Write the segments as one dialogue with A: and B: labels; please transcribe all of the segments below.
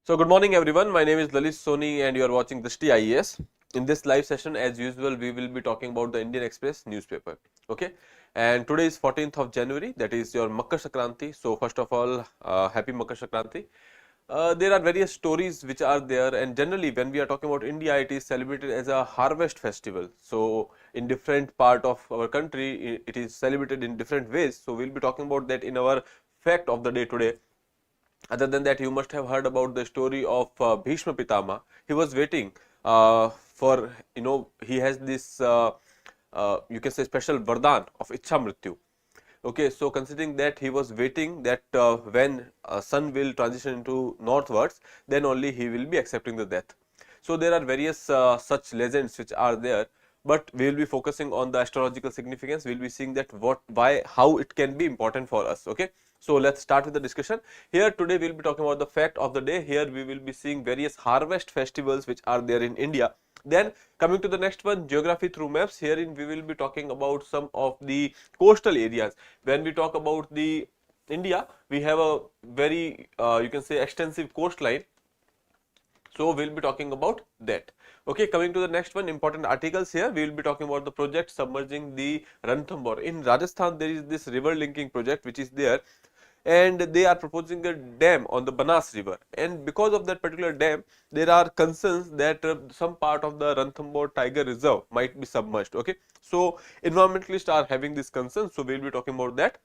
A: So good morning everyone, my name is Lalit Soni and you are watching Drishti IAS. In this live session as usual we will be talking about the Indian Express newspaper. Okay, and today is 14th of January, that is your Makar Sankranti. So first of all, happy Makar Sankranti. There are various stories which are there, and generally when we are talking about India, it is celebrated as a harvest festival. So in different part of our country it is celebrated in different ways. So we'll be talking about that in our fact of the day today. Other than that, you must have heard about the story of Bhishma Pitama. He was waiting for, he has this, you can say, special vardhan of Ichha Mrityu. Okay, so considering that he was waiting that when sun will transition into northwards, then only he will be accepting the death. So there are various such legends which are there, but we will be focusing on the astrological significance. We will be seeing that what, why, how it can be important for us. Okay, so let's start with the discussion. Here today we will be talking about the fact of the day. Here we will be seeing various harvest festivals which are there in India. Then coming to the next one, geography through maps. Herein we will be talking about some of the coastal areas. When we talk about the India, we have a very you can say extensive coastline. So we'll be talking about that. Okay, coming to the next one, important articles here. We will be talking about the project submerging the Ranthambore. In Rajasthan, there is this river linking project which is there, and they are proposing a dam on the Banas river, and because of that particular dam there are concerns that some part of the Ranthambore Tiger Reserve might be submerged. Okay, so environmentalists are having this concern, so we will be talking about that.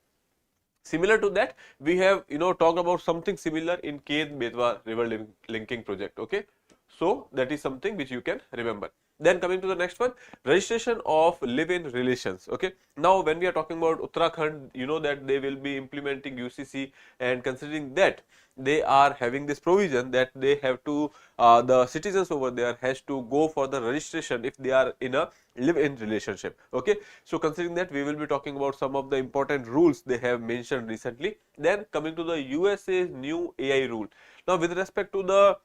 A: Similar to that, we have talked about something similar in Khed Betwa river linking project. Okay, so that is something which you can remember. Then coming to the next one, registration of live-in relations. Okay, now when we are talking about Uttarakhand, you know that they will be implementing UCC, and considering that they are having this provision that they have to the citizens over there has to go for the registration if they are in a live-in relationship. Okay, so considering that, we will be talking about some of the important rules they have mentioned recently. Then coming to the USA's new AI rule. Now with respect to the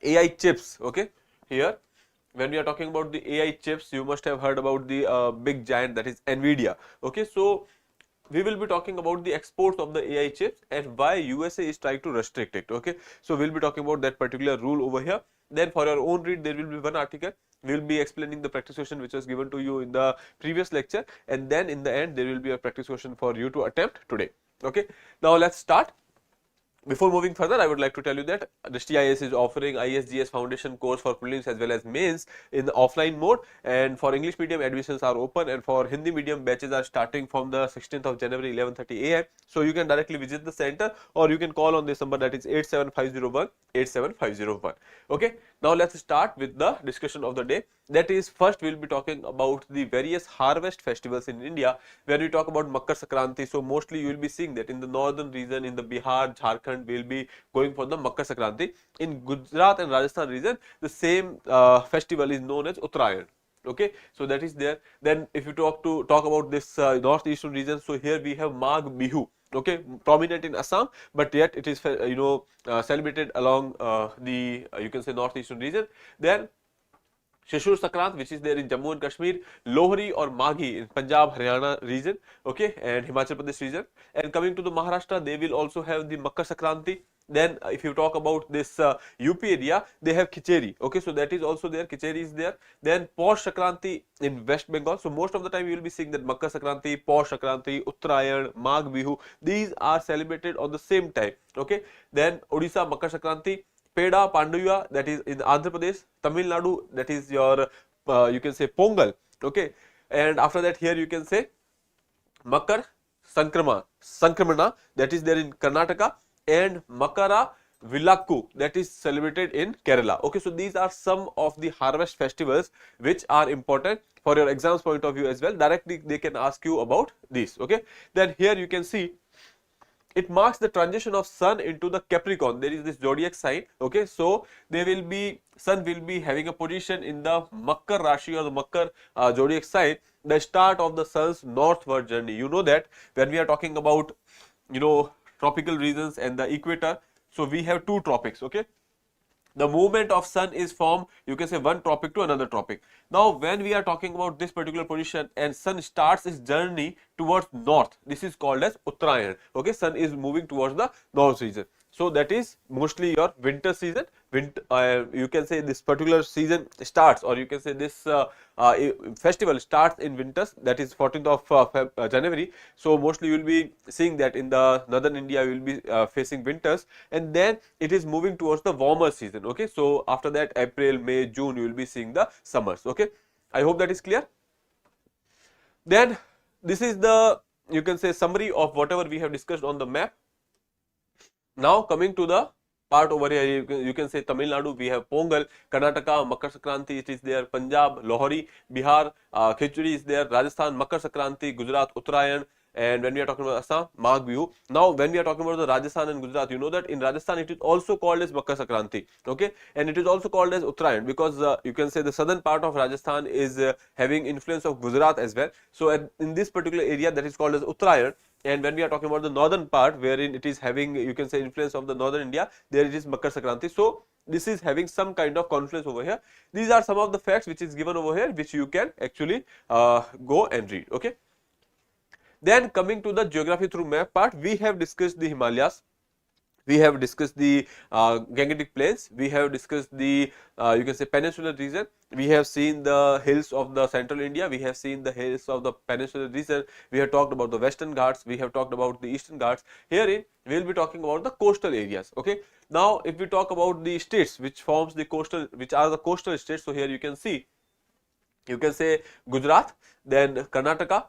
A: AI chips, okay, here when we are talking about the AI chips, you must have heard about the big giant, that is Nvidia. Okay, so we will be talking about the exports of the AI chips and why USA is trying to restrict it. Okay, so we'll be talking about that particular rule over here. Then for your own read, there will be one article. We will be explaining the practice question which was given to you in the previous lecture, and then in the end there will be a practice question for you to attempt today. Okay, now let's start. Before moving further, I would like to tell you that Drishti IAS is offering ISGS foundation course for prelims as well as mains in the offline mode, and for English medium admissions are open, and for Hindi medium batches are starting from the 16th of January 11:30 AM. So you can directly visit the center or you can call on this number, that is 87501 87501. Okay, now let's start with the discussion of the day. That is, first we will be talking about the various harvest festivals in India. When we talk about Makar Sankranti, so mostly you will be seeing that in the northern region, in the Bihar, Jharkhand, we will be going for the Makar Sankranti. In Gujarat and Rajasthan region, the same festival is known as Uttarayan. Okay, so that is there. Then if you talk about this northeastern region, so here we have Magh Bihu. Okay, prominent in Assam, but yet it is celebrated along the you can say northeastern region. Then Shashur Sakrant, which is there in Jammu and Kashmir, Lohri or Maghi in Punjab, Haryana region, okay, and Himachal Pradesh region. And coming to the Maharashtra, they will also have the Makar Sankranti. Then if you talk about this UP area, they have Khicheri, okay, so that is also there, Khicheri is there. Then Posh Sankranti in West Bengal. So most of the time you will be seeing that Makar Sankranti, Posh Sankranti, Uttarayan, Magh Bihu, these are celebrated on the same time, okay. Then Odisha Makar Sankranti, Peda Panduya, that is in Andhra Pradesh, Tamil Nadu, that is your you can say Pongal, okay, and after that here you can say Makar Sankramana, that is there in Karnataka, and Makara Vilakku, that is celebrated in Kerala. Okay, so these are some of the harvest festivals which are important for your exams point of view as well. Directly they can ask you about these. Okay, then here you can see it marks the transition of sun into the Capricorn. There is this zodiac sign. Okay, so they will be, sun will be having a position in the Makar Rashi or the Makar zodiac sign, the start of the sun's northward journey. You know that when we are talking about tropical regions and the equator, so we have two tropics. Okay, The movement of sun is from, you can say, one tropic to another tropic. Now when we are talking about this particular position and sun starts its journey towards north, this is called as Uttarayan. Okay, sun is moving towards the north region. So that is mostly your winter season. You can say this particular season starts, or you can say this festival starts in winters, that is 14th of January. So mostly you will be seeing that in the northern India you will be facing winters, and then it is moving towards the warmer season. Okay, so after that April, May, June you will be seeing the summers. Okay, I hope that is clear. Then this is the, you can say, summary of whatever we have discussed on the map. Now coming to the part over here, you can say Tamil Nadu, we have Pongal, Karnataka, Makar Sankranti, it is there, Punjab, Lohri, Bihar, Khichdi is there, Rajasthan, Makar Sankranti, Gujarat, Uttarayan, and when we are talking about Assam, Magh Bihu. Now when we are talking about the Rajasthan and Gujarat, you know that in Rajasthan it is also called as Makar Sankranti, okay, and it is also called as Uttarayan, because you can say the southern part of Rajasthan is having influence of Gujarat as well. So in this particular area, that is called as Uttarayan. And when we are talking about the northern part, wherein it is having, you can say, influence of the northern India, there it is Makar Sankranti. So this is having some kind of confluence over here. These are some of the facts which is given over here, which you can actually go and read. Okay. Then coming to the geography through map part, we have discussed the Himalayas. We have discussed the Gangetic Plains, we have discussed the you can say peninsular region, we have seen the hills of the central India, we have seen the hills of the peninsular region, we have talked about the western Ghats, we have talked about the eastern Ghats. Herein we will be talking about the coastal areas. Okay. Now if we talk about the states which forms the coastal, which are the coastal states, so here you can see, you can say Gujarat, then Karnataka,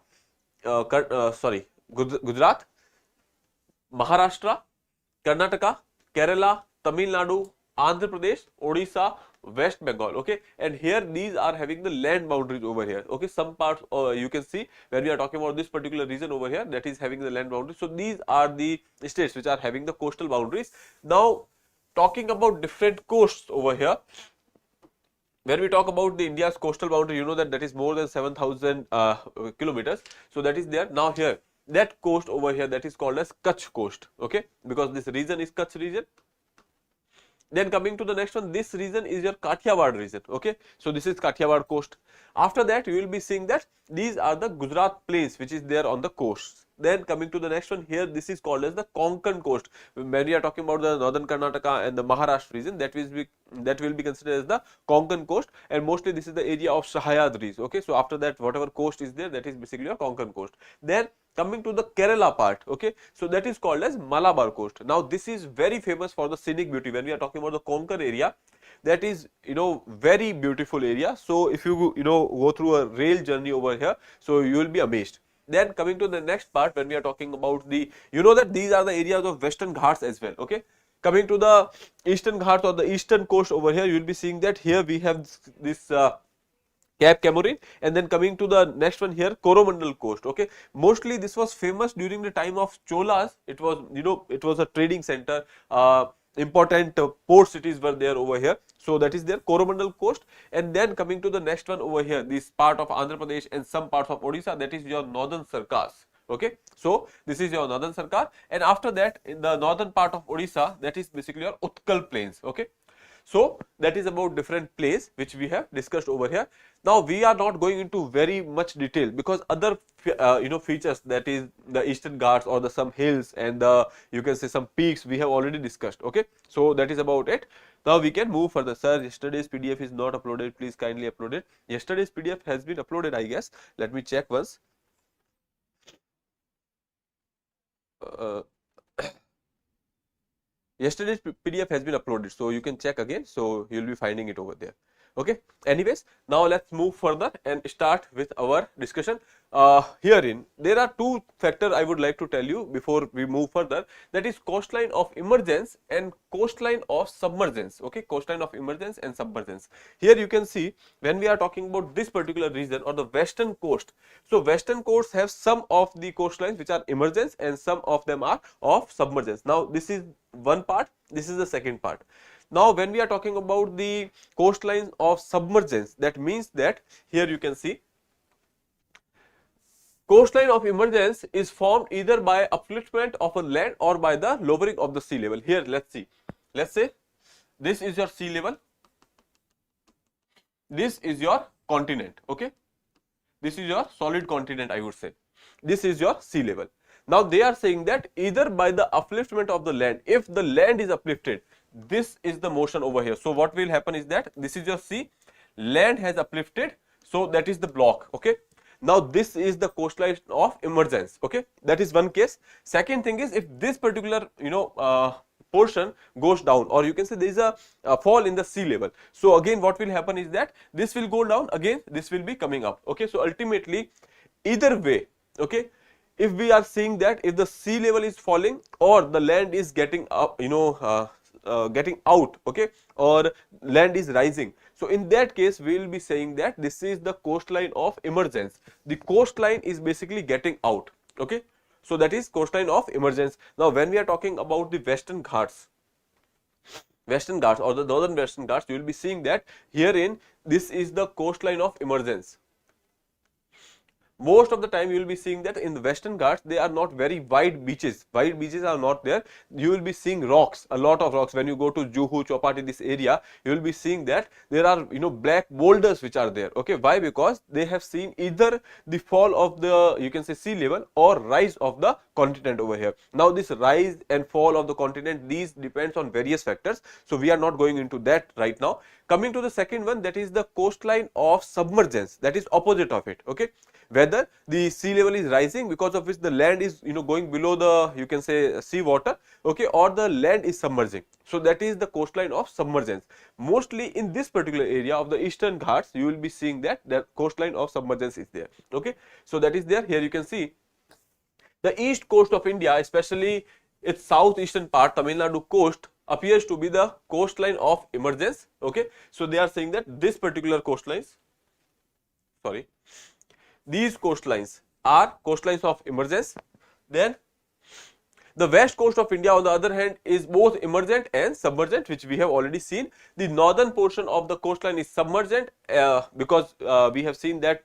A: Gujarat, Maharashtra, Karnataka, Kerala, Tamil Nadu, Andhra Pradesh, Odisha, West Bengal. Okay, and here these are having the land boundaries over here. Okay, some parts you can see when we are talking about this particular region over here, that is having the land boundaries. So these are the states which are having the coastal boundaries. Now talking about different coasts over here, when we talk about the India's coastal boundary, you know that is more than 7,000 kilometers. So that is there. Now here, that coast over here, that is called as Kutch coast. Okay, because this region is Kutch region. Then coming to the next one, this region is your Kathiawar region. Okay, so this is Kathiawar coast. After that, you will be seeing that these are the Gujarat plains which is there on the coast. Then coming to the next one, here this is called as the Konkan coast. When we are talking about the northern Karnataka and the Maharashtra region, that will be considered as the Konkan coast, and mostly this is the area of Sahyadris. Okay, so after that, whatever coast is there, that is basically a Konkan coast. Then coming to the Kerala part, okay, so that is called as Malabar coast. Now this is very famous for the scenic beauty. When we are talking about the Konkan area, that is, you know, very beautiful area. So if you go through a rail journey over here, so you will be amazed. Then coming to the next part, when we are talking about the, you know that these are the areas of Western Ghats as well. Okay, coming to the Eastern Ghats or the eastern coast over here, you will be seeing that here we have this Cape Comorin, and then coming to the next one here, Coromandel coast. Okay, mostly this was famous during the time of Cholas. It was, it was a trading center. Important port cities were there over here. So that is their Coromandel coast. And then coming to the next one over here, this part of Andhra Pradesh and some parts of Odisha, that is your northern Sarkars. Okay, so this is your northern Sarkar, and after that in the northern part of Odisha, that is basically your Utkal plains. Okay, so that is about different place which we have discussed over here. Now we are not going into very much detail because other features, that is the Eastern Ghats or the some hills and the, you can say, some peaks, we have already discussed. Okay, so that is about it. Now we can move further. Sir, yesterday's PDF is not uploaded, please kindly upload it. Yesterday's PDF has been uploaded, I guess. Let me check once. Yesterday's PDF has been uploaded, so you can check again, so you will be finding it over there. Okay, anyways, now let's move further and start with our discussion. Herein there are two factors I would like to tell you before we move further, that is coastline of emergence and coastline of submergence. Okay, coastline of emergence and submergence. Here you can see when we are talking about this particular region or the western coast, so western coasts have some of the coastlines which are emergence and some of them are of submergence. Now this is one part, this is the second part. Now when we are talking about the coastlines of submergence, that means that here you can see coastline of emergence is formed either by upliftment of a land or by the lowering of the sea level. Here let's see, let's say This is your sea level. This is your continent. Okay. This is your solid continent, I would say. This is your sea level. Now they are saying that either by the upliftment of the land, if the land is uplifted, this is the motion over here. So what will happen is that this is your sea, land has uplifted, so that is the block. Okay. Now this is the coastline of emergence. Okay, that is one case. Second thing is, if this particular portion goes down, or you can say there is a fall in the sea level, so again what will happen is that this will go down, again this will be coming up. Okay, so ultimately either way, okay, if we are seeing that if the sea level is falling or the land is getting up, getting out, okay, or land is rising, so in that case we will be saying that this is the coastline of emergence. The coastline is basically getting out. Okay, so that is coastline of emergence. Now when we are talking about the Western Ghats or the northern Western Ghats, you will be seeing that herein this is the coastline of emergence. Most of the time you will be seeing that in the Western Ghats they are not very wide beaches. Wide beaches are not there. You will be seeing rocks, a lot of rocks. When you go to Juhu, Chopati, this area, you will be seeing that there are black boulders which are there. Okay, why? Because they have seen either the fall of the, you can say, sea level or rise of the continent over here. Now this rise and fall of the continent, these depends on various factors. So we are not going into that right now. Coming to the second one, that is the coastline of submergence. That is opposite of it. Okay, whether the sea level is rising, because of which the land is going below the, you can say, sea water, okay, or the land is submerging. So that is the coastline of submergence. Mostly in this particular area of the Eastern Ghats, you will be seeing that the coastline of submergence is there. Okay, so that is there. Here you can see the east coast of India, especially its southeastern part, Tamil Nadu coast, appears to be the coastline of emergence. Okay, so they are saying that this particular coastlines, sorry, these coastlines are coastlines of emergence. Then the west coast of India, on the other hand, is both emergent and submergent, which we have already seen. The northern portion of the coastline is submergent because we have seen that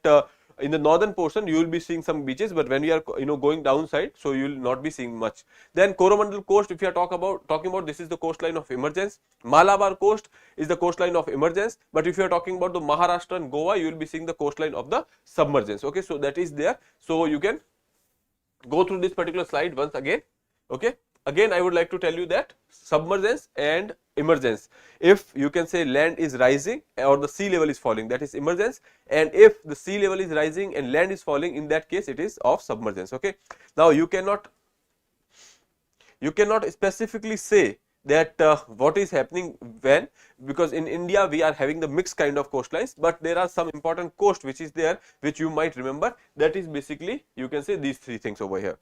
A: in the northern portion you will be seeing some beaches, but when we are going downside, so you will not be seeing much. Then Coromandel coast, if you are talking about, this is the coastline of emergence. Malabar coast is the coastline of emergence, but if you are talking about the Maharashtra and Goa, you will be seeing the coastline of the submergence. Okay, so that is there. So you can go through this particular slide once again. Okay, again I would like to tell you that submergence and emergence, if you can say land is rising or the sea level is falling, that is emergence, and if the sea level is rising and land is falling, in that case it is of submergence. Okay, now you cannot specifically say that what is happening when, because in India we are having the mixed kind of coastlines, but there are some important coast which is there, which you might remember. That is basically, you can say, these three things over here.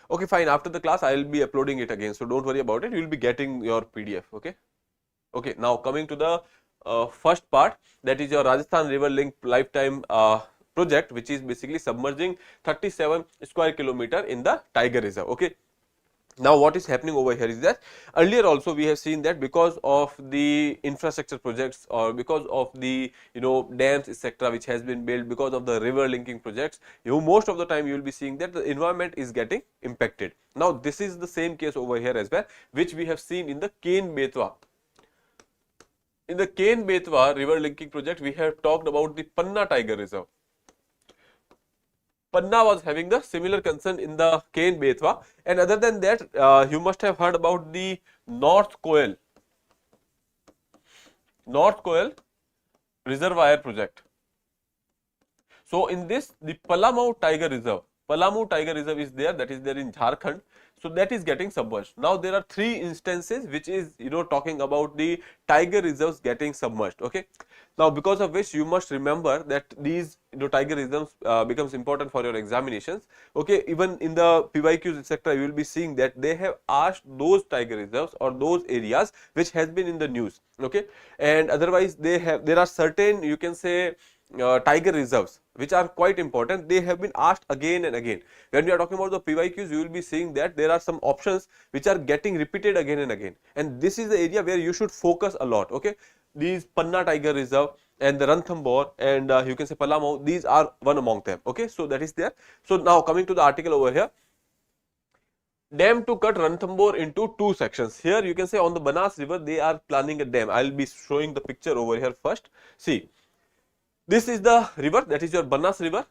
A: Okay, fine. After the class, I will be uploading it again. So don't worry about it. You will be getting your PDF. Okay. Okay. Now coming to the first part, that is your Rajasthan River Link lifetime project, which is basically submerging 37 square kilometer in the Tiger Reserve. Okay. Now what is happening over here is that earlier also we have seen that because of the infrastructure projects or because of the dams etc. which has been built, because of the river linking projects, most of the time you will be seeing that the environment is getting impacted. Now this is the same case over here as well, which we have seen in the Ken Betwa. In the Ken Betwa river linking project, we have talked about the Panna Tiger Reserve. Panna was having the similar concern in the Ken Betwa, and other than that, you must have heard about the North Koel Reservoir project. So in this, the Palamau Tiger Reserve is there, that is there in Jharkhand. So that is getting submerged. Now there are three instances which is talking about the tiger reserves getting submerged. Okay. Now because of which you must remember that these tiger reserves becomes important for your examinations. Okay. Even in the PYQs etc. you will be seeing that they have asked those tiger reserves or those areas which has been in the news. Okay. And otherwise there are certain, you can say, tiger reserves which are quite important. They have been asked again and again. When we are talking about the PYQs, you will be seeing that there are some options which are getting repeated again and again, and this is the area where you should focus a lot. Okay, these Panna Tiger Reserve and the Ranthambore and you can say Palamau, these are one among them. Okay, so that is there. So now coming to the article over here, dam to cut Ranthambore into two sections. Here you can say on the Banas river they are planning a dam. I will be showing the picture over here first. See, this is the river, that is your Banas river.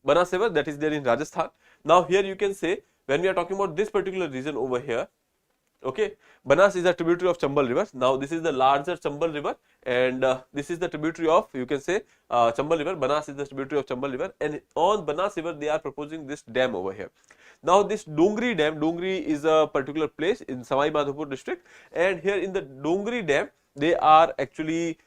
A: Banas river, that is there in Rajasthan. Now here you can say, when we are talking about this particular region over here, okay, Banas is a tributary of Chambal river. Now this is the larger Chambal river, and this is the tributary of, you can say, Chambal river. Banas is the tributary of Chambal river, and on Banas river they are proposing this dam over here. Now this Dongri dam, Dongri is a particular place in Samai Madhopur district, and here in the Dongri dam they are actually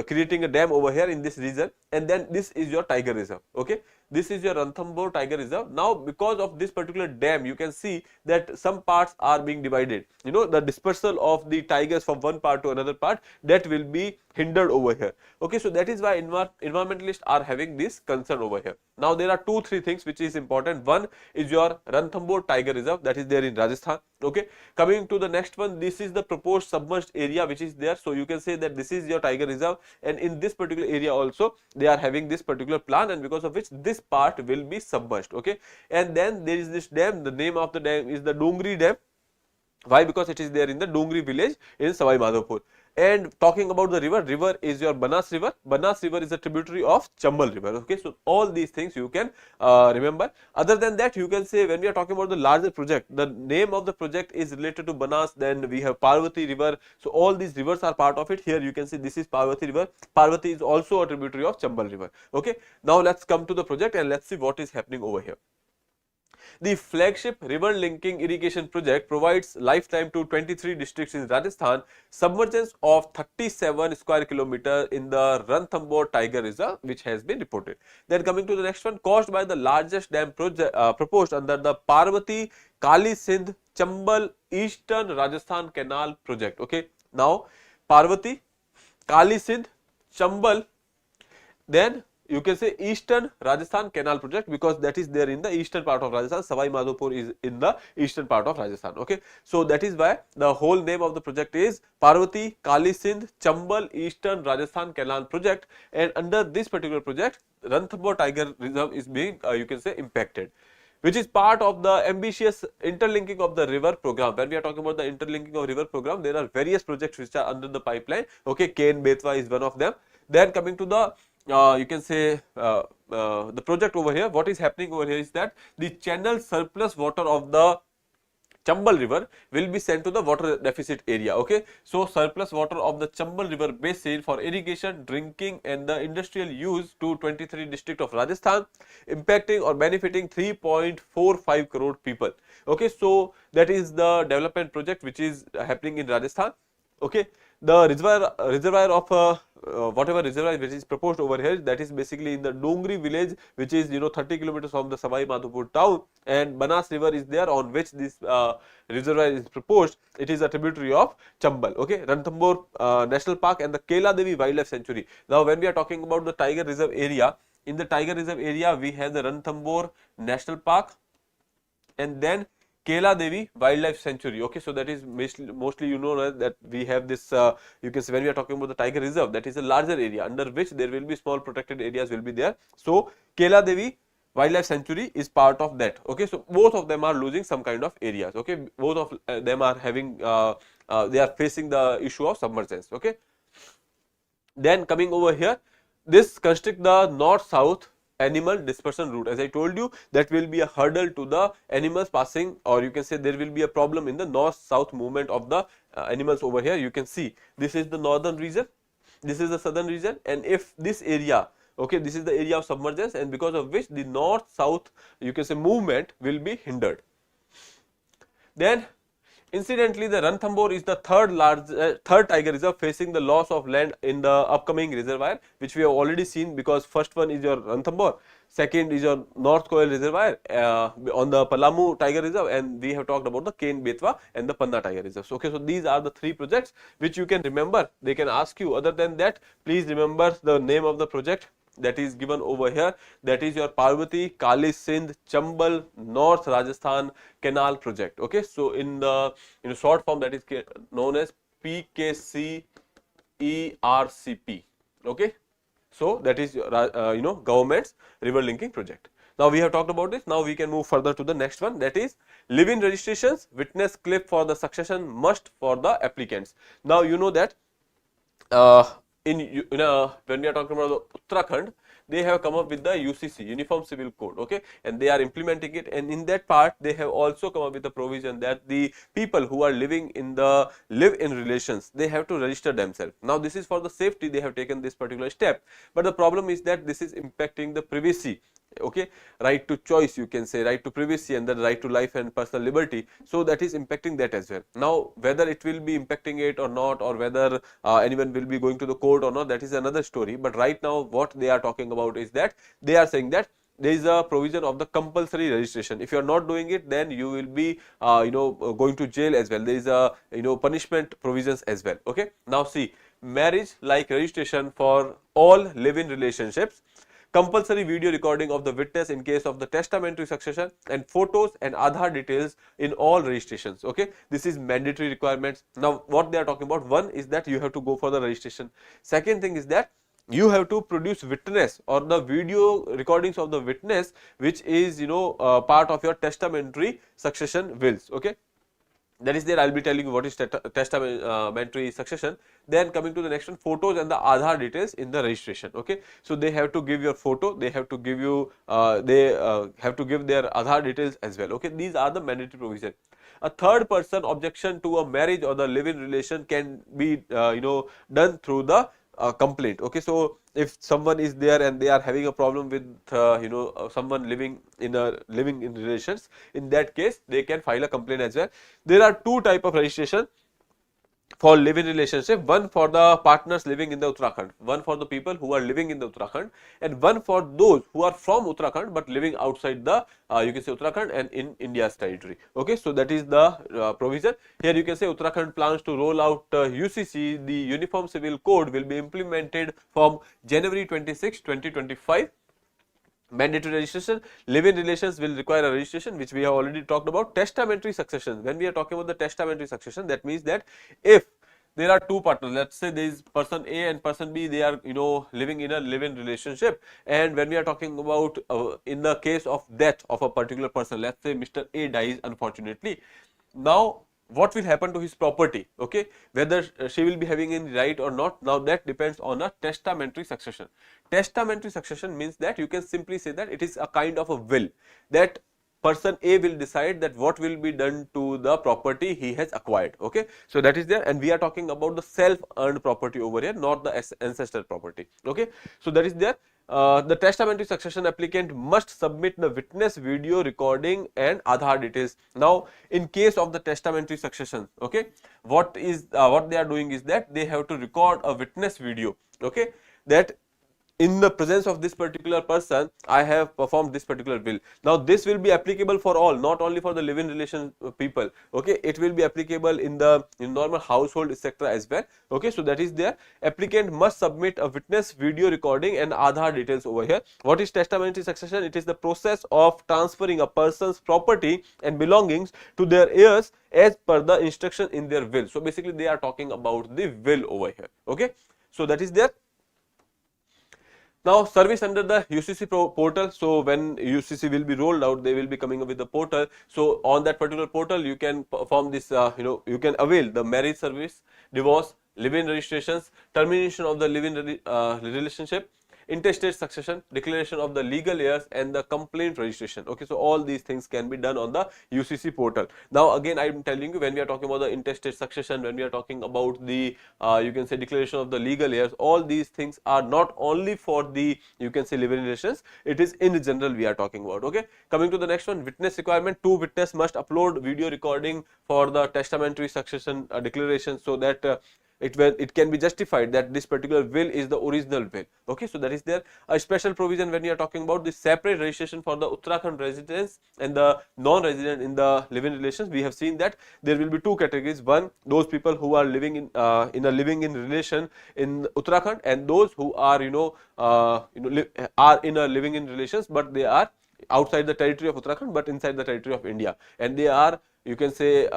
A: creating a dam over here in this region, and then this is your tiger reserve. Okay, this is your Ranthambore tiger reserve. Now because of this particular dam, you can see that some parts are being divided. You know, the dispersal of the tigers from one part to another part, that will be hindered over here. Okay, so that is why environmentalists are having this concern over here. Now there are 2-3 things which is important. One is your Ranthambore tiger reserve, that is there in Rajasthan. Okay, coming to the next one, this is the proposed submerged area which is there. So you can say that this is your tiger reserve, and in this particular area also they are having this particular plan, and because of which this part will be submerged. Okay, and then there is this dam. The name of the dam is the Dongri dam. Why? Because it is there in the Dongri village in Savai Madhopur. And talking about the river, river is your Banas river. Banas river is a tributary of Chambal river. Okay, so all these things you can remember. Other than that, you can say, when we are talking about the larger project, the name of the project is related to Banas. Then we have Parvati river. So all these rivers are part of it. Here you can see this is Parvati river. Parvati is also a tributary of Chambal river. Okay, now let's come to the project and let's see what is happening over here. The flagship river linking irrigation project provides lifetime to 23 districts in Rajasthan, submergence of 37 square kilometer in the Ranthambore Tiger Reserve, which has been reported. Then coming to the next one, caused by the largest dam project proposed under the Parvati Kali Sindh Chambal Eastern Rajasthan Canal project. Okay, now Parvati Kali Sindh Chambal, then you can say Eastern Rajasthan Canal project, because that is there in the eastern part of Rajasthan. Savai Madhopur is in the eastern part of Rajasthan. Okay, so that is why the whole name of the project is Parvati Kali Sindh Chambal Eastern Rajasthan Canal project, and under this particular project Ranthambore Tiger Reserve is being you can say impacted, which is part of the ambitious interlinking of the river program. When we are talking about the interlinking of river program, there are various projects which are under the pipeline. Okay, Ken Betwa is one of them. Then coming to the you can say the project over here, what is happening over here is that the channel surplus water of the Chambal river will be sent to the water deficit area. Okay, so surplus water of the Chambal river basin for irrigation, drinking and the industrial use to 23 district of Rajasthan, impacting or benefiting 3.45 crore people. Okay, so that is the development project which is happening in Rajasthan. Okay, the reservoir of whatever reservoir which is proposed over here, that is basically in the Dongri village, which is 30 kilometers from the Savai Madhopur town, and Banas river is there on which this reservoir is proposed. It is a tributary of Chambal. Okay, Ranthambore National Park and the Kela Devi Wildlife Sanctuary. Now when we are talking about the tiger reserve area, in the tiger reserve area we have the Ranthambore National Park and then Kela Devi Wildlife Sanctuary. Okay, so that is mostly you know that we have this you can say, when we are talking about the tiger reserve, that is a larger area under which there will be small protected areas will be there. So Kela Devi Wildlife Sanctuary is part of that. Okay, so both of them are losing some kind of areas. Okay, both of them are having they are facing the issue of submergence. Okay, then coming over here, this constrict the north-south animal dispersion route. As I told you, that will be a hurdle to the animals passing, or you can say there will be a problem in the north-south movement of the animals over here. You can see this is the northern region, this is the southern region, and if this area, okay, this is the area of submergence, and because of which the north-south you can say movement will be hindered. Then incidentally, the Ranthambore is the third tiger reserve facing the loss of land in the upcoming reservoir, which we have already seen, because first one is your Ranthambore, second is your North Koel reservoir on the Palamu tiger reserve, and we have talked about the Ken Betwa and the Panna tiger reserves. Okay, so these are the three projects which you can remember. They can ask you. Other than that, please remember the name of the project that is given over here, that is your Parvati Kali Sindh Chambal North Rajasthan Canal project. Okay, so in the short form that is known as PKCERCP. Okay, so that is government's river linking project. Now we have talked about this. Now we can move further to the next one, that is live-in registrations, witness clip for the succession must for the applicants. Now you know that when we are talking about Uttarakhand, they have come up with the UCC, Uniform Civil Code, okay, and they are implementing it, and in that part they have also come up with a provision that the people who are living in the live-in relations, they have to register themselves. Now this is for the safety they have taken this particular step, but the problem is that this is impacting the privacy, okay, right to choice, you can say, right to privacy, and the right to life and personal liberty. So that is impacting that as well. Now whether it will be impacting it or not, or whether anyone will be going to the court or not, that is another story. But right now what they are talking about is that they are saying that there is a provision of the compulsory registration. If you are not doing it, then you will be going to jail as well. There is a punishment provisions as well, okay. Now see, marriage like registration for all live-in relationships, compulsory video recording of the witness in case of the testamentary succession, and photos and Aadhaar details in all registrations, okay. This is mandatory requirements. Now what they are talking about, one is that you have to go for the registration. Second thing is that you have to produce witness or the video recordings of the witness which is part of your testamentary succession wills, okay. That is there. I will be telling you what is testamentary succession. Then coming to the next one, photos and the Aadhaar details in the registration, okay. So they have to give your photo, they have to give you have to give their Aadhaar details as well, okay. These are the mandatory provision. A third person objection to a marriage or the live-in relation can be done through the complaint, okay. So if someone is there and they are having a problem with someone living in relations, in that case they can file a complaint as well. There are two type of registration for live-in relationship, one for the partners living in the Uttarakhand, one for the people who are living in the Uttarakhand, and one for those who are from Uttarakhand but living outside the you can say Uttarakhand and in India's territory, okay. So that is the provision. Here you can say Uttarakhand plans to roll out UCC, the Uniform Civil Code will be implemented from January 26, 2025. Mandatory registration, live-in relations will require a registration, which we have already talked about. Testamentary succession, when we are talking about the testamentary succession, that means that if there are two partners, let's say there is person A and person B, they are living in a live-in relationship, and when we are talking about in the case of death of a particular person, let's say Mr. A dies unfortunately, now what will happen to his property, okay, whether she will be having any right or not, now that depends on a testamentary succession. Testamentary succession means that you can simply say that it is a kind of a will, that person A will decide that what will be done to the property he has acquired, okay. So that is there, and we are talking about the self earned property over here, not the ancestor property, okay. So that is there. The testamentary succession applicant must submit the witness video recording and Aadhaar details. Now in case of the testamentary succession, okay, what they are doing is that they have to record a witness video, okay, that in the presence of this particular person, I have performed this particular will. Now this will be applicable for all, not only for the live-in relation people, okay. It will be applicable in the normal household etc. as well, okay. So that is there. Applicant must submit a witness video recording and Aadhaar details over here. What is testamentary succession? It is the process of transferring a person's property and belongings to their heirs as per the instruction in their will. So basically they are talking about the will over here, okay. So that is there. Now service under the UCC portal. So when UCC will be rolled out, they will be coming up with the portal. So on that particular portal, you can perform this, you can avail the marriage service, divorce, live-in registrations, termination of the live-in relationship, intestate succession, declaration of the legal heirs, and the complaint registration, okay. So all these things can be done on the UCC portal. Now again I am telling you, when we are talking about the intestate succession, when we are talking about the you can say declaration of the legal heirs, all these things are not only for the you can say live-in relations, it is in general we are talking about, okay. Coming to the next one, witness requirement. Two witness must upload video recording for the testamentary succession declaration, so that it can be justified that this particular will is the original will, okay. So that is there. A special provision when we are talking about the separate registration for the Uttarakhand residents and the non-resident in the live-in relations. We have seen that there will be two categories. One, those people who are living in a living in relation in Uttarakhand, and those who are are in a living in relations but they are outside the territory of Uttarakhand but inside the territory of India, and they are, you can say,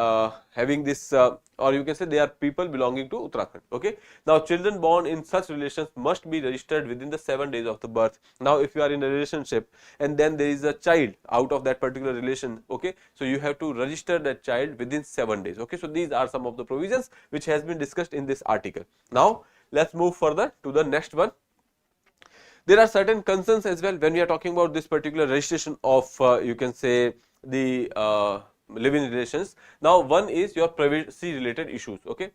A: having this or you can say they are people belonging to Uttarakhand. Okay. Now children born in such relations must be registered within the 7 days of the birth. Now if you are in a relationship and then there is a child out of that particular relation, okay, so you have to register that child within 7 days. Okay. So these are some of the provisions which has been discussed in this article. Now let's move further to the next one. There are certain concerns as well when we are talking about this particular registration of you can say the live-in relations. Now one is your privacy related issues. Okay.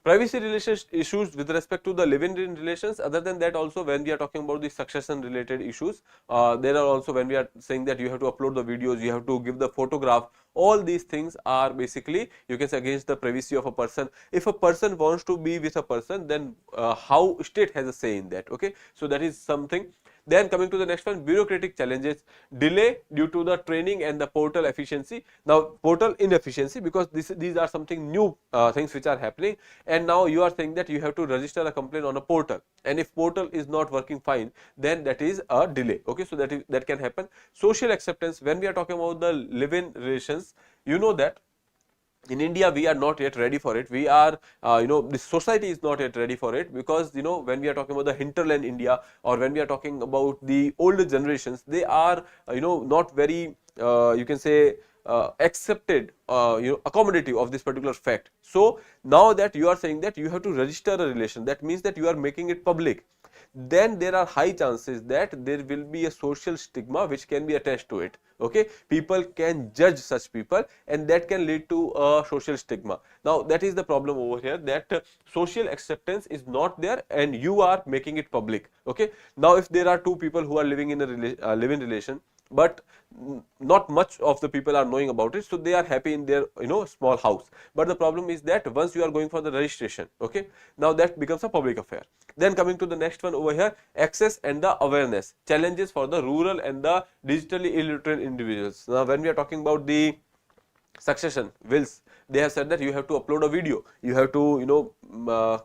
A: Privacy related issues with respect to the live-in relations. Other than that, also when we are talking about the succession related issues, there are also when we are saying that you have to upload the videos, you have to give the photograph, all these things are basically, you can say, against the privacy of a person. If a person wants to be with a person, then how state has a say in that. Okay. So that is something. Then coming to the next one, bureaucratic challenges, delay due to the training and the portal efficiency. Now portal inefficiency, because these are something new things which are happening, and now you are saying that you have to register a complaint on a portal, and if portal is not working fine, then that is a delay. Okay. So that can happen. Social acceptance, when we are talking about the live-in relations, you know that in India we are not yet ready for it. We are the society is not yet ready for it, because when we are talking about the hinterland India, or when we are talking about the older generations, they are not very you can say accepted accommodative of this particular fact. So now that you are saying that you have to register a relation, that means that you are making it public, then there are high chances that there will be a social stigma which can be attached to it. Okay. People can judge such people, and that can lead to a social stigma. Now that is the problem over here, that social acceptance is not there and you are making it public. Okay. Now if there are two people who are living in a live-in relation, but not much of the people are knowing about it, so they are happy in their small house, but the problem is that once you are going for the registration, okay, now that becomes a public affair. Then coming to the next one over here, access and the awareness, challenges for the rural and the digitally illiterate individuals. Now when we are talking about the succession wills, they have said that you have to upload a video, you have to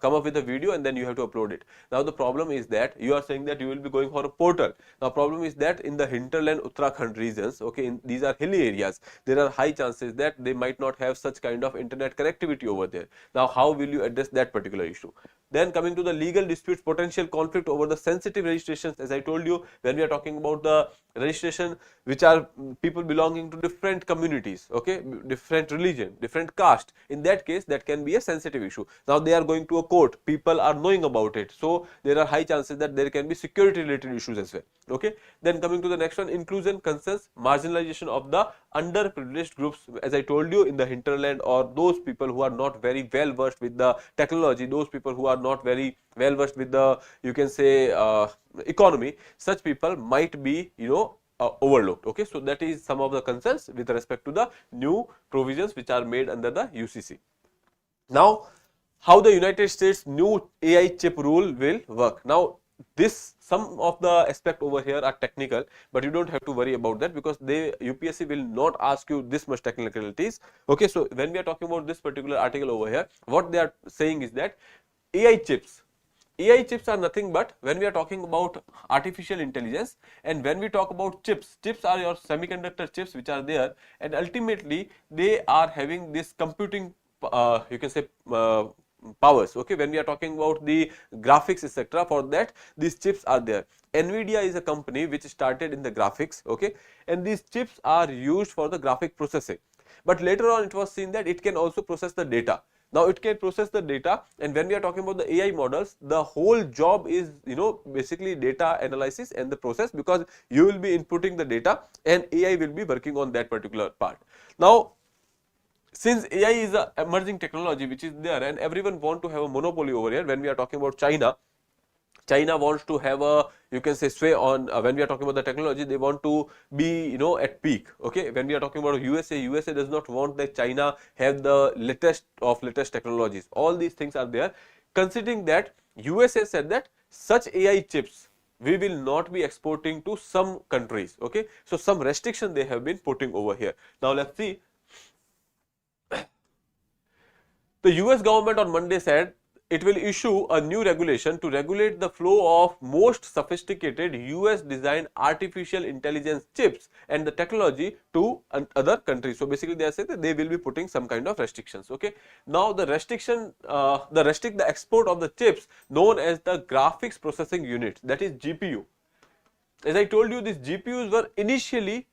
A: come up with a video and then you have to upload it. Now the problem is that you are saying that you will be going for a portal. Now problem is that in the hinterland Uttarakhand regions, okay, these are hilly areas, there are high chances that they might not have such kind of internet connectivity over there. Now how will you address that particular issue? Then coming to the legal disputes, potential conflict over the sensitive registrations. As I told you, when we are talking about the registration which are people belonging to different communities, okay, different religion, different caste, in that case that can be a sensitive issue. Now they are going to a court, people are knowing about it, so there are high chances that there can be security related issues as well. Okay. Then coming to the next one, inclusion concerns, marginalization of the underprivileged groups. As I told you, in the hinterland, or those people who are not very well versed with the technology, those people who are not very well versed with the, you can say, economy, such people might be overlooked. Okay. So that is some of the concerns with respect to the new provisions which are made under the UCC. Now how the United States new AI chip rule will work. Now some of the aspect over here are technical, but you don't have to worry about that, because UPSC will not ask you this much technicalities. Okay. So when we are talking about this particular article over here, what they are saying is that AI chips are nothing but, when we are talking about artificial intelligence, and when we talk about chips are your semiconductor chips which are there, and ultimately they are having this computing you can say powers. Okay. When we are talking about the graphics etc., for that these chips are there. Nvidia is a company which started in the graphics, okay, and these chips are used for the graphic processing, but later on it was seen that it can also process the data. Now it can process the data, and when we are talking about the AI models, the whole job is basically data analysis and the process, because you will be inputting the data and AI will be working on that particular part. Now since AI is a emerging technology which is there, and everyone want to have a monopoly over here, when we are talking about China wants to have a, you can say, sway on when we are talking about the technology, they want to be at peak. Okay. When we are talking about USA does not want that China have the latest technologies. All these things are there. Considering that, USA said that such AI chips we will not be exporting to some countries. Okay. So some restriction they have been putting over here. Now let's see. The US government on Monday said it will issue a new regulation to regulate the flow of most sophisticated US designed artificial intelligence chips and the technology to other countries. So basically they are saying that they will be putting some kind of restrictions. Okay. Now the restrict the export of the chips known as the graphics processing units, that is GPU. As I told you, these GPUs were initially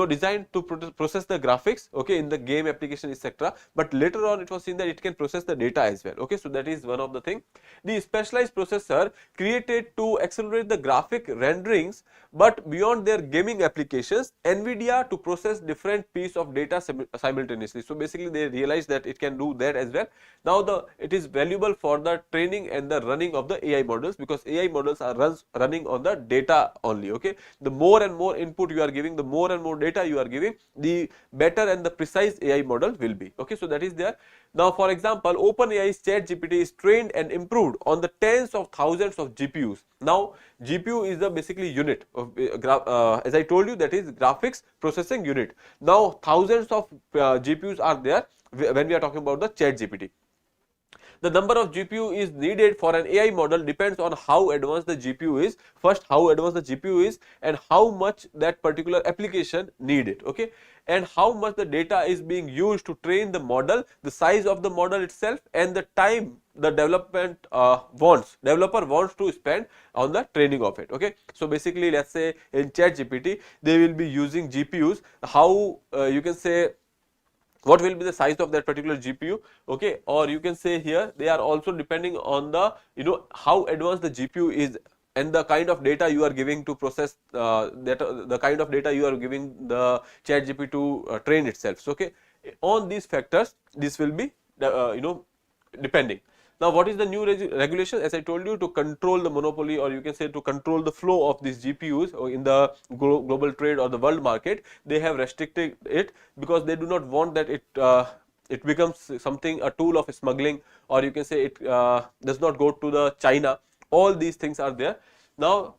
A: designed to process the graphics, okay, in the game application, etc. But later on it was seen that it can process the data as well. Okay, so that is one of the thing. The specialized processor created to accelerate the graphic renderings, but beyond their gaming applications, NVIDIA to process different piece of data simultaneously. So basically they realized that it can do that as well. Now it is valuable for the training and the running of the AI models, because AI models are running on the data only. Okay, the more and more input you are giving, the more and more data you are giving, the better and the precise AI model will be. Okay, so that is there. Now for example, OpenAI's ChatGPT is trained and improved on the tens of thousands of GPUs. Now GPU is the basically unit of as I told you, that is graphics processing unit. Now thousands of GPUs are there when we are talking about the ChatGPT. The number of GPU is needed for an AI model depends on how advanced the GPU is. First, how advanced the GPU is and how much that particular application need it. Okay, and how much the data is being used to train the model, the size of the model itself, and the time the developer wants to spend on the training of it. Okay, so basically let's say in ChatGPT they will be using GPUs. How you can say what will be the size of that particular GPU, okay, or you can say here they are also depending on the how advanced the GPU is and the kind of data you are giving to process the kind of data you are giving the ChatGPT to train itself. So, okay, on these factors this will be depending. Now what is the new regulation? As I told you, to control the monopoly, or you can say to control the flow of these GPUs in the global trade or the world market, they have restricted it because they do not want that it becomes something, a tool of smuggling, or you can say it does not go to the China. All these things are there. Now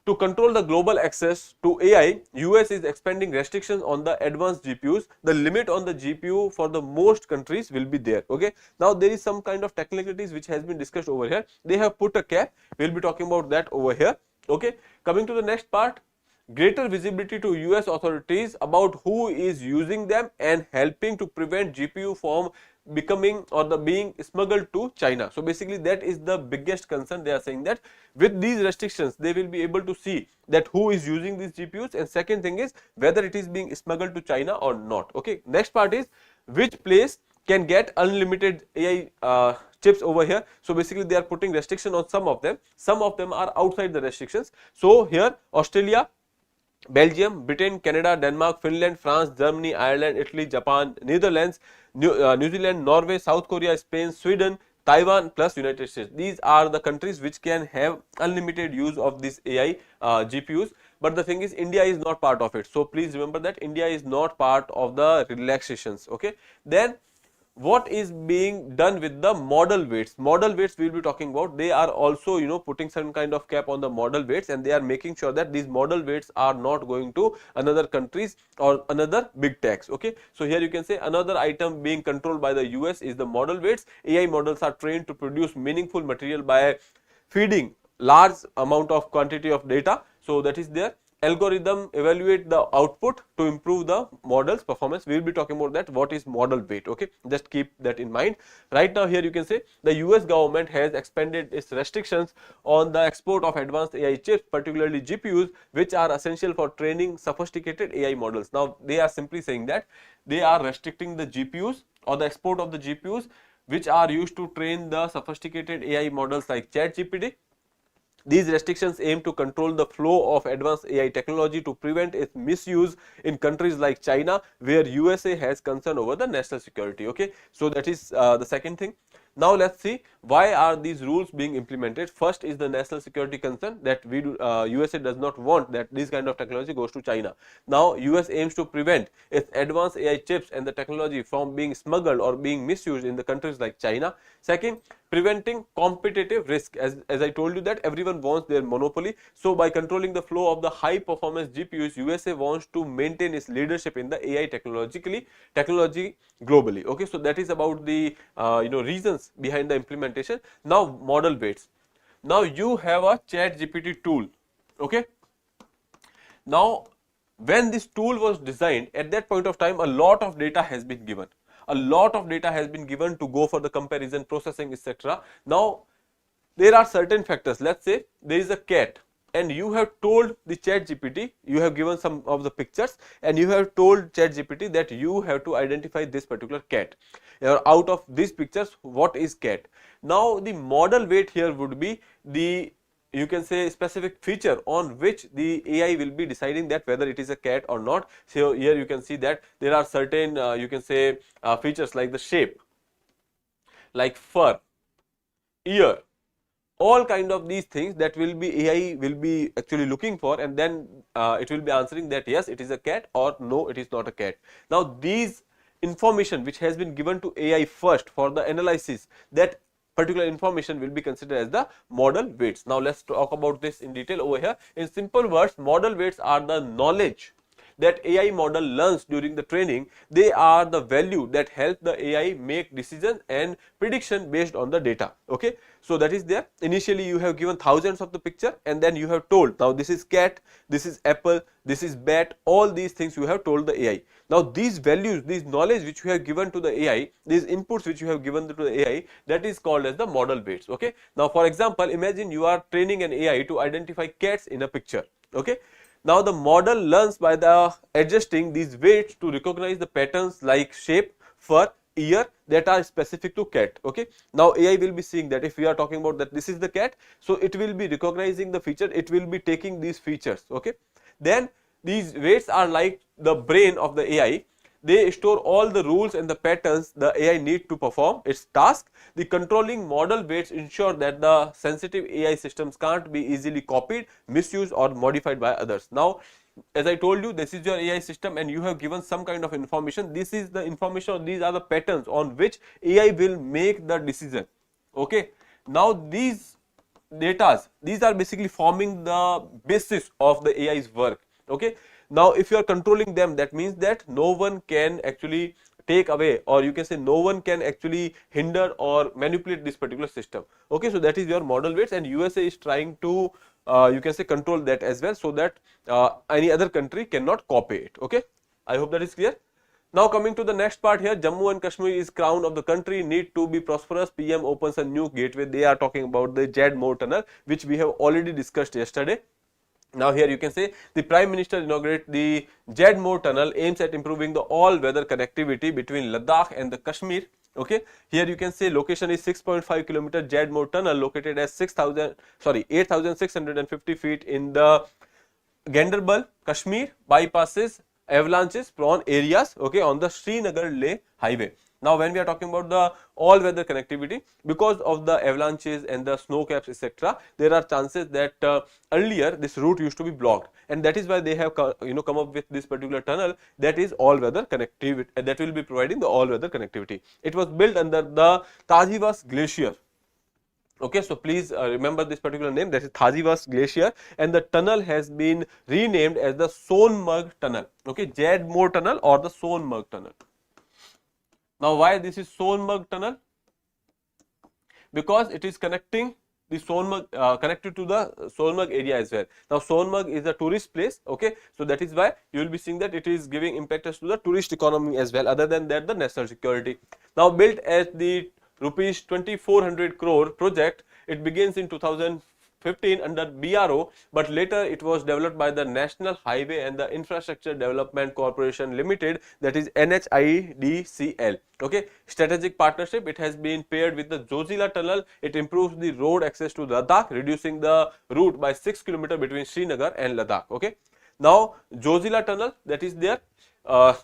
A: to control the global access to AI, US is expanding restrictions on the advanced GPUs. The limit on the GPU for the most countries will be there. Okay. Now there is some kind of technicalities which has been discussed over here. They have put a cap. We will be talking about that over here. Okay. Coming to the next part, greater visibility to US authorities about who is using them and helping to prevent GPU from becoming or the being smuggled to China. So basically that is the biggest concern. They are saying that with these restrictions they will be able to see that who is using these GPUs, and second thing is whether it is being smuggled to China or not. Okay, next part is which place can get unlimited AI chips over here. So basically they are putting restriction on some of them are outside the restrictions. So here Australia, Belgium, Britain, Canada, Denmark, Finland, France, Germany, Ireland, Italy, Japan, Netherlands, New Zealand, Norway, South Korea, Spain, Sweden, Taiwan plus United States. These are the countries which can have unlimited use of these AI GPUs. But the thing is, India is not part of it. So please remember that India is not part of the relaxations. Okay. Then what is being done with the model weights? Model weights we will be talking about. They are also putting some kind of cap on the model weights, and they are making sure that these model weights are not going to another countries or another big tax. Okay, so here you can say another item being controlled by the US is the model weights. AI models are trained to produce meaningful material by feeding large amount of quantity of data. So that is there. Algorithm evaluate the output to improve the model's performance. We will be talking about that, what is model weight. Okay, just keep that in mind. Right now here you can say the US government has expanded its restrictions on the export of advanced AI chips, particularly GPUs, which are essential for training sophisticated AI models. Now they are simply saying that they are restricting the GPUs or the export of the GPUs which are used to train the sophisticated AI models like ChatGPT. These restrictions aim to control the flow of advanced AI technology to prevent its misuse in countries like China, where USA has concern over the national security. Okay, so that is the second thing. Now let's see why are these rules being implemented. First is the national security concern, that USA does not want that this kind of technology goes to China. Now US aims to prevent its advanced AI chips and the technology from being smuggled or being misused in the countries like China. Second, preventing competitive risk. As I told you that everyone wants their monopoly. So by controlling the flow of the high performance GPUs, USA wants to maintain its leadership in the AI technology globally. Okay, so that is about the reasons reasons behind the implementation. Now model weights. Now you have a Chat GPT tool. Okay. Now when this tool was designed, at that point of time, a lot of data has been given. A lot of data has been given to go for the comparison, processing, etc. Now there are certain factors. Let's say there is a cat and you have told the Chat GPT, you have given some of the pictures and you have told Chat GPT that you have to identify this particular cat. Out of these pictures, what is cat? Now the model weight here would be the, you can say, specific feature on which the AI will be deciding that whether it is a cat or not. So here you can see that there are certain you can say features like the shape, like fur, ear, all kind of these things that will be AI will be actually looking for, and then it will be answering that yes, it is a cat or no, it is not a cat. Now these information which has been given to AI first for the analysis, that particular information will be considered as the model weights. Now let's talk about this in detail over here. In simple words, model weights are the knowledge that AI model learns during the training. They are the value that help the AI make decisions and prediction based on the data. Okay, so that is there. Initially you have given thousands of the picture and then you have told now this is cat, this is apple, this is bat, all these things you have told the AI. Now these values, these knowledge which you have given to the AI, these inputs which you have given to the AI, that is called as the model weights. Okay, now for example, imagine you are training an AI to identify cats in a picture. Okay, now the model learns by the adjusting these weights to recognize the patterns like shape, fur, ear that are specific to cat. Okay, now AI will be seeing that if we are talking about that this is the cat, so it will be recognizing the feature, it will be taking these features. Okay, then these weights are like the brain of the AI. They store all the rules and the patterns the AI need to perform its task. The controlling model weights ensure that the sensitive AI systems can't be easily copied, misused or modified by others. Now as I told you, this is your AI system and you have given some kind of information. This is the information, or these are the patterns on which AI will make the decision. Okay, now these datas, these are basically forming the basis of the AI's work. Okay, now if you are controlling them, that means that no one can actually take away, or you can say no one can actually hinder or manipulate this particular system. Okay, so that is your model weights, and USA is trying to you can say control that as well, so that any other country cannot copy it. Okay, I hope that is clear. Now coming to the next part here, Jammu and Kashmir is crown of the country, need to be prosperous. PM opens a new gateway. They are talking about the Jad Mo Tunnel, which we have already discussed yesterday. Now here you can say the Prime Minister inaugurated the Jad Mo Tunnel, aims at improving the all-weather connectivity between Ladakh and the Kashmir. Okay, here you can say location is 6.5 km Jad Mo Tunnel, located at 8,650 feet in the Ganderbal, Kashmir, bypasses avalanches prone areas, okay, on the Srinagar Leh highway. Now when we are talking about the all weather connectivity, because of the avalanches and the snow caps etc., there are chances that earlier this route used to be blocked, and that is why they have come up with this particular tunnel that is all weather connectivity, that will be providing the all weather connectivity. It was built under the Tajivas Glacier. Okay, so please remember this particular name, that is Thazivas Glacier, and the tunnel has been renamed as the Sonmarg Tunnel. Okay, Jad Mo Tunnel or the Sonmarg Tunnel. Now why this is Sonmarg Tunnel? Because it is connecting the Sonmarg, connected to the Sonmarg area as well. Now Sonmarg is a tourist place. Okay, so that is why you will be seeing that it is giving impetus to the tourist economy as well. Other than that, the national security. Now built at the rupees 2400 crore project, it begins in 2015 under BRO, but later it was developed by the National Highway and the Infrastructure Development Corporation Limited, that is NHIDCL. Okay, strategic partnership. It has been paired with the Zojila Tunnel. It improves the road access to Ladakh, reducing the route by 6 km between Srinagar and Ladakh. Okay, now Zojila Tunnel, that is there.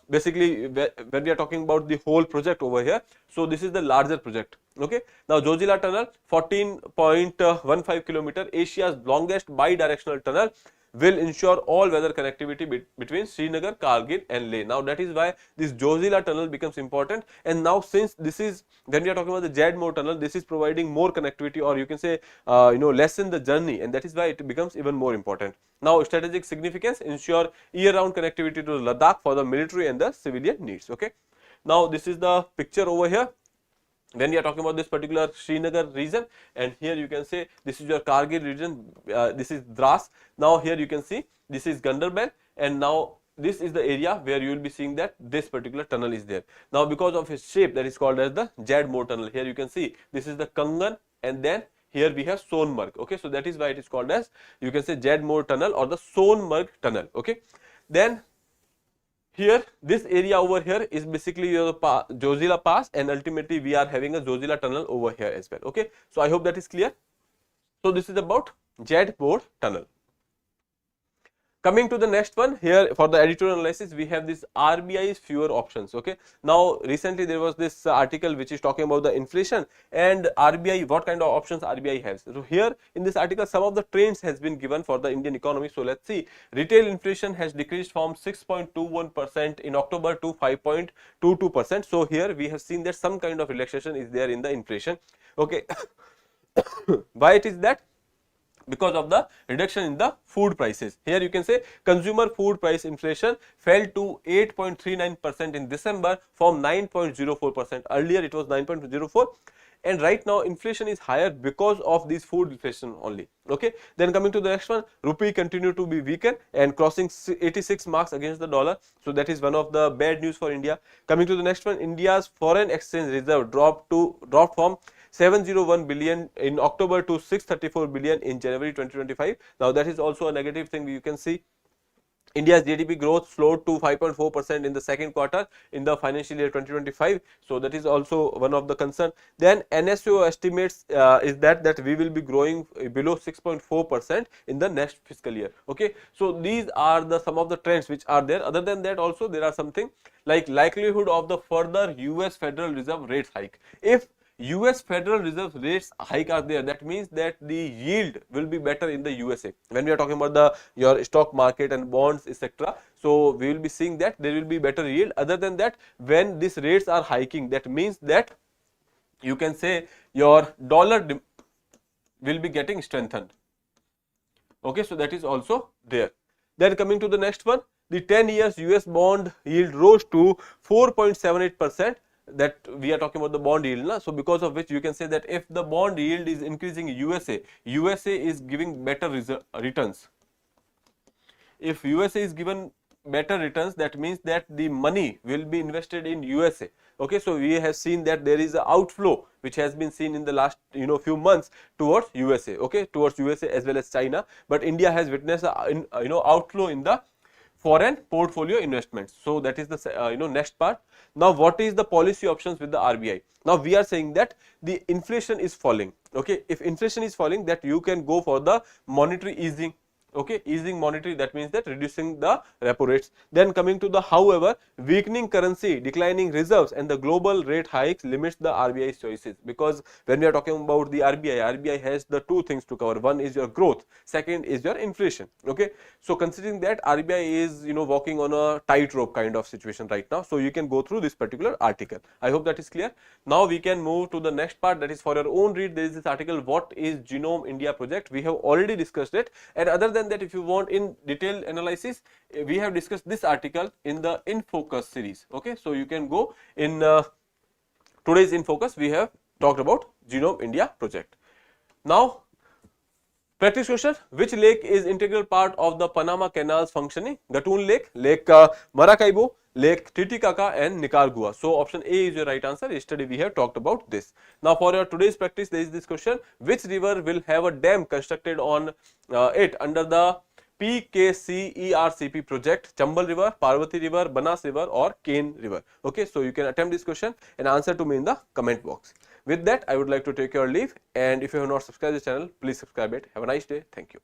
A: Basically when we are talking about the whole project over here, so this is the larger project. Okay, now Zojila Tunnel, 14.15 km, Asia's longest bi-directional tunnel, will ensure all weather connectivity between Srinagar, Kargil and Leh. Now that is why this Zojila Tunnel becomes important, and now since this is, when we are talking about the Jad Mo Tunnel, this is providing more connectivity, or you can say lessen the journey, and that is why it becomes even more important. Now strategic significance, ensure year-round connectivity to Ladakh for the military and the civilian needs. Okay, now this is the picture over here. when we are talking about this particular Srinagar region, and here you can say this is your Kargil region, this is Dras. Now here you can see this is Ganderbal, and now this is the area where you will be seeing that this particular tunnel is there. Now because of its shape, that is called as the Jad Mo Tunnel. Here you can see this is the Kangan, and then here we have Sonmarg. Okay, so that is why it is called as, you can say, Jad Mo Tunnel or the Sonmarg Tunnel. Okay, then here this area over here is basically your Zojila Pass, and ultimately we are having a Zojila Tunnel over here as well. Okay, so I hope that is clear. So this is about Jad Mo Tunnel. Coming to the next one, here for the editorial analysis, we have this RBI's fewer options. Okay, now recently there was this article which is talking about the inflation and RBI, what kind of options RBI has. So here in this article, some of the trends has been given for the Indian economy. So let's see, retail inflation has decreased from 6.21% in October to 5.22%. So here we have seen that some kind of relaxation is there in the inflation. Okay, why it is that? Because of the reduction in the food prices. Here you can say consumer food price inflation fell to 8.39% in December from 9.04%. Earlier it was 9.04, and right now inflation is higher because of this food inflation only. Okay, then coming to the next one, rupee continued to be weakened and crossing 86 marks against the dollar. So that is one of the bad news for India. Coming to the next one, India's foreign exchange reserve dropped from 701 billion in October to 634 billion in January 2025. Now that is also a negative thing. You can see India's GDP growth slowed to 5.4% in the second quarter in the financial year 2025. So that is also one of the concern. Then NSO estimates is that we will be growing below 6.4% in the next fiscal year. Okay, so these are the some of the trends which are there. Other than that, also there are something like likelihood of the further US Federal Reserve rate hike. If US Federal Reserve rates hike are there, that means that the yield will be better in the USA. When we are talking about your stock market and bonds, etc., so we will be seeing that there will be better yield. Other than that, when these rates are hiking, that means that you can say your dollar will be getting strengthened. Okay, so that is also there. Then coming to the next one, the 10 years US bond yield rose to 4.78%. that we are talking about the bond yield, na? So because of which you can say that if the bond yield is increasing in USA is giving better returns. If USA is given better returns, that means that the money will be invested in USA. Okay, so we have seen that there is an outflow which has been seen in the last few months towards USA. Okay, towards USA as well as China, but India has witnessed a outflow in the foreign portfolio investments. So that is the next part. Now what is the policy options with the RBI? Now we are saying that the inflation is falling. Okay, if inflation is falling, that you can go for the monetary easing. Okay, easing monetary, that means that reducing the repo rates. Then coming to the, however, weakening currency, declining reserves and the global rate hikes limits the RBI's choices, because when we are talking about the RBI has the two things to cover. One is your growth, second is your inflation. Okay, so considering that RBI is walking on a tightrope kind of situation right now, so you can go through this particular article. I hope that is clear. Now we can move to the next part, that is for your own read. There is this article, what is Genome India project? We have already discussed it, and other than that, if you want in detailed analysis, we have discussed this article in the In Focus series. Okay, so you can go in today's In Focus, we have talked about Genome India project. Now practice question, which lake is integral part of the Panama Canal's functioning? Gatun Lake, Lake Maracaibo, Lake Titicaca and Nicaragua. So option A is your right answer. Yesterday we have talked about this. Now for your today's practice, there is this question, which river will have a dam constructed on it under the PKCERCP project? Chambal River, Parvati River, Banas River or Kane River. Okay, so you can attempt this question and answer to me in the comment box. With that, I would like to take your leave, and if you have not subscribed the channel, please subscribe it. Have a nice day. Thank you.